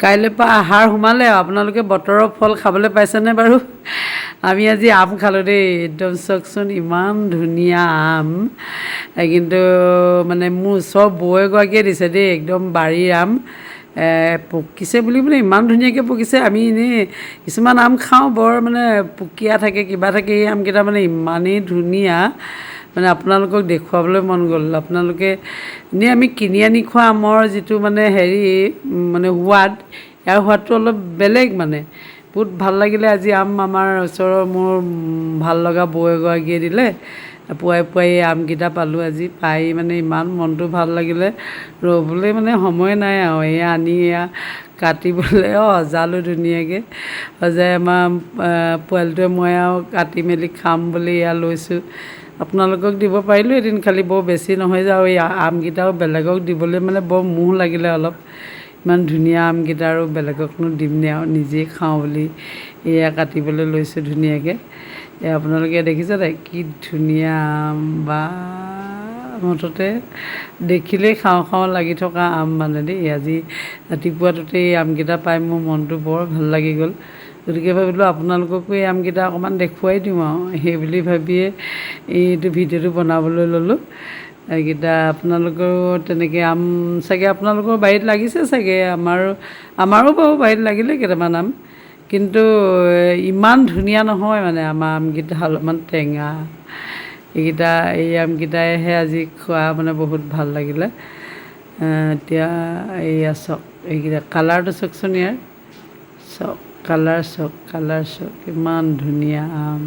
কাইলৈৰ পৰা আহাৰ সোমালে আৰু আপোনালোকে বতৰৰ ফল খাবলৈ পাইছেনে বাৰু? আমি আজি আম খালোঁ দেই, একদম চাওকচোন ইমান ধুনীয়া আম। কিন্তু মানে মোৰ ওচৰৰ বৌ এগৰাকীয়ে দিছে দেই, একদম বাৰীৰ আম। পকিছে বুলি মানে ইমান ধুনীয়াকৈ পকিছে। আমি এনেই কিছুমান আম খাওঁ বৰ মানে পুকীয়া থাকে, কিবা থাকে। এই আমকেইটা মানে ইমানেই ধুনীয়া, মানে আপোনালোকক দেখুৱাবলৈ মন গ'ল। আপোনালোকে এনেই আমি কিনি আনি খোৱা আমৰ যিটো মানে হেৰি মানে সোৱাদ, ইয়াৰ সোৱাদটো অলপ বেলেগ মানে। বহুত ভাল লাগিলে আজি আম আমাৰ ওচৰৰ মোৰ ভাল লগা বৌ এগৰাকীয়ে দিলে। পুৱাই পুৱাই এই আমকেইটা পালোঁ আজি, পাই মানে ইমান মনটো ভাল লাগিলে। ৰ'বলৈ মানে সময় নাই আৰু এয়া আনি এয়া কাটিবলৈ সজালোঁ ধুনীয়াকৈ। সজাই আমাৰ পোৱালিটোৱে মই আৰু কাটি মেলি খাম বুলি এয়া লৈছোঁ। আপোনালোকক দিব পাৰিলোঁ এদিন, খালি বৰ বেছি নহয় যে, আৰু এই আমকেইটাও বেলেগক দিবলৈ মানে বৰ মোহ লাগিলে অলপ। ইমান ধুনীয়া আমকেইটা আৰু বেলেগকনো দিমনে আৰু নিজেই খাওঁ বুলি এয়া কাটিবলৈ লৈছোঁ ধুনীয়াকৈ। আপোনালোকে দেখিছে নাই কি ধুনীয়া আম, বা মুঠতে দেখিলেই খাওঁ খাওঁ লাগি থকা আম মানে দেই। আজি ৰাতিপুৱাটোতে এই আমকেইটা পাই মোৰ মনটো বৰ ভাল লাগি গ'ল। গতিকে ভাবিলোঁ আপোনালোককো এই আমকেইটা অকণমান দেখুৱাই দিওঁ আৰু সেই বুলি ভাবিয়ে এইটো ভিডিঅ'টো বনাবলৈ ল'লোঁ। এইকেইটা আপোনালোকেও তেনেকৈ আম চাগে আপোনালোকৰ বাৰীত লাগিছে চাগে, আমাৰো বাৰু বাৰীত লাগিলে কেইটামান আম। কিন্তু ইমান ধুনীয়া নহয় মানে আমাৰ আমকেইটা, অলপমান টেঙা। এই আমকেইটাইহে আজি খোৱা মানে বহুত ভাল লাগিলে। এতিয়া এইয়া চাওক, এইকেইটা কালাৰটো চাওকচোন ইয়াৰ, চাওক কালাৰ চাওক, ইমান ধুনীয়া আম।